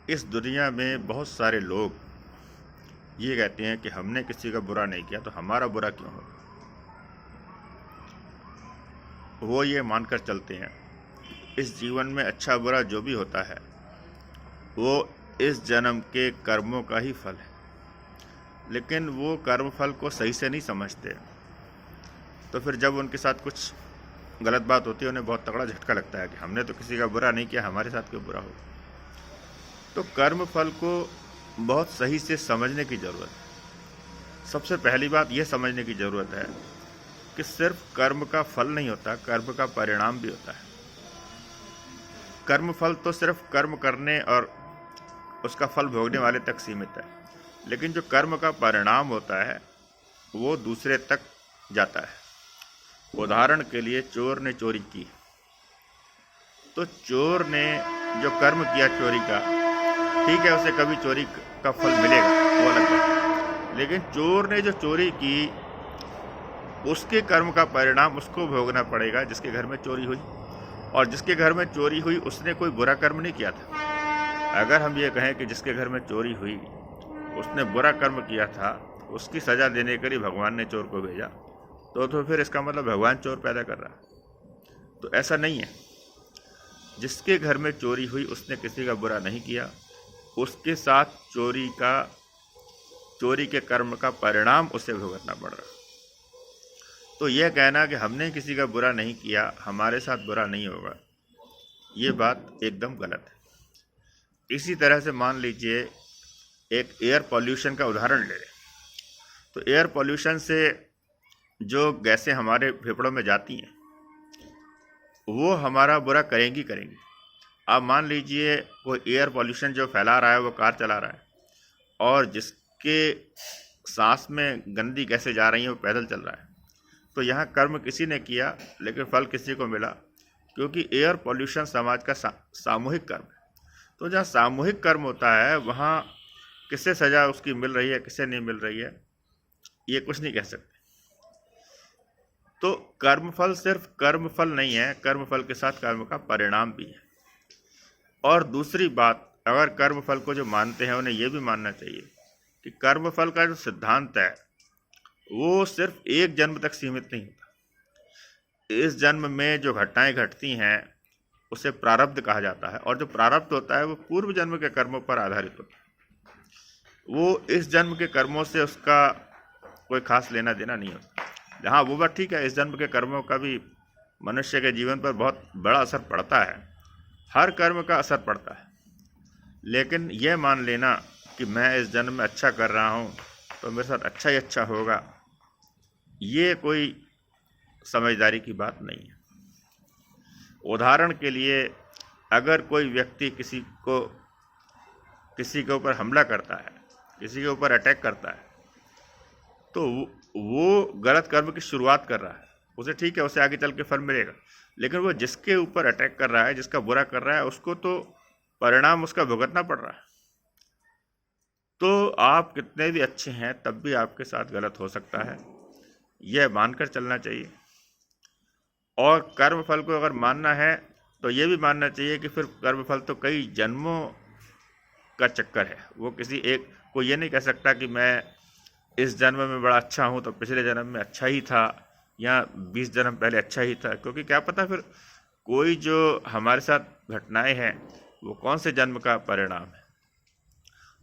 इस दुनिया में बहुत सारे लोग ये कहते हैं कि हमने किसी का बुरा नहीं किया तो हमारा बुरा क्यों हो। वो ये मानकर चलते हैं इस जीवन में अच्छा बुरा जो भी होता है वो इस जन्म के कर्मों का ही फल है, लेकिन वो कर्म फल को सही से नहीं समझते। तो फिर जब उनके साथ कुछ गलत बात होती है उन्हें बहुत तगड़ा झटका लगता है कि हमने तो किसी का बुरा नहीं किया, हमारे साथ क्यों बुरा हो। तो कर्म फल को बहुत सही से समझने की ज़रूरत है। सबसे पहली बात यह समझने की ज़रूरत है कि सिर्फ कर्म का फल नहीं होता, कर्म का परिणाम भी होता है। कर्म फल तो सिर्फ कर्म करने और उसका फल भोगने वाले तक सीमित है, लेकिन जो कर्म का परिणाम होता है वो दूसरे तक जाता है। उदाहरण के लिए चोर ने चोरी की, तो चोर ने जो कर्म किया चोरी का, ठीक है उसे कभी चोरी का फल मिलेगा, वो अलग बात है। लेकिन चोर ने जो चोरी की उसके कर्म का परिणाम उसको भोगना पड़ेगा जिसके घर में चोरी हुई। और जिसके घर में चोरी हुई उसने कोई बुरा कर्म नहीं किया था। अगर हम ये कहें कि जिसके घर में चोरी हुई उसने बुरा कर्म किया था, उसकी सज़ा देने के लिए भगवान ने चोर को भेजा, तो फिर इसका मतलब भगवान चोर पैदा कर रहा है। तो ऐसा नहीं है। जिसके घर में चोरी हुई उसने किसी का बुरा नहीं किया, उसके साथ चोरी के कर्म का परिणाम उसे भुगतना पड़ रहा। तो यह कहना कि हमने किसी का बुरा नहीं किया, हमारे साथ बुरा नहीं होगा, ये बात एकदम गलत है। इसी तरह से मान लीजिए एक एयर पॉल्यूशन का उदाहरण ले लें। तो एयर पॉल्यूशन से जो गैसें हमारे फेफड़ों में जाती हैं वो हमारा बुरा करेंगी। आप मान लीजिए कोई एयर पॉल्यूशन जो फैला रहा है वो कार चला रहा है, और जिसके सांस में गंदी गैसें जा रही हैं वो पैदल चल रहा है। तो यहाँ कर्म किसी ने किया लेकिन फल किसी को मिला, क्योंकि एयर पॉल्यूशन समाज का सामूहिक कर्म है। तो जहाँ सामूहिक कर्म होता है वहाँ किसे सज़ा उसकी मिल रही है, किसे नहीं मिल रही है, ये कुछ नहीं कह सकते। तो कर्मफल सिर्फ कर्मफल नहीं है, कर्मफल के साथ कर्म का परिणाम भी है। और दूसरी बात, अगर कर्मफल को जो मानते हैं उन्हें यह भी मानना चाहिए कि कर्मफल का जो सिद्धांत है वो सिर्फ एक जन्म तक सीमित नहीं होता। इस जन्म में जो घटनाएं घटती हैं उसे प्रारब्ध कहा जाता है, और जो प्रारब्ध होता है वो पूर्व जन्म के कर्मों पर आधारित होता है। वो इस जन्म के कर्मों से उसका कोई खास लेना देना नहीं होता। हाँ, वो बात ठीक है, इस जन्म के कर्मों का भी मनुष्य के जीवन पर बहुत बड़ा असर पड़ता है, हर कर्म का असर पड़ता है। लेकिन यह मान लेना कि मैं इस जन्म में अच्छा कर रहा हूँ तो मेरे साथ अच्छा ही अच्छा होगा, ये कोई समझदारी की बात नहीं है। उदाहरण के लिए अगर कोई व्यक्ति किसी के ऊपर हमला करता है, किसी के ऊपर अटैक करता है, तो वो गलत कर्म की शुरुआत कर रहा है। उसे ठीक है, उसे आगे चल के फल मिलेगा, लेकिन वो जिसके ऊपर अटैक कर रहा है, जिसका बुरा कर रहा है, उसको तो परिणाम उसका भुगतना पड़ रहा है। तो आप कितने भी अच्छे हैं तब भी आपके साथ गलत हो सकता है, यह मानकर चलना चाहिए। और कर्मफल को अगर मानना है तो ये भी मानना चाहिए कि फिर कर्मफल तो कई जन्मों का चक्कर है। वो किसी एक को ये नहीं कह सकता कि मैं इस जन्म में बड़ा अच्छा हूँ तो पिछले जन्म में अच्छा ही था, या 20 जन्म पहले अच्छा ही था, क्योंकि क्या पता फिर कोई जो हमारे साथ घटनाएं हैं वो कौन से जन्म का परिणाम है।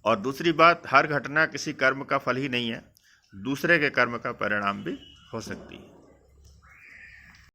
और दूसरी बात, हर घटना किसी कर्म का फल ही नहीं है, दूसरे के कर्म का परिणाम भी हो सकती है।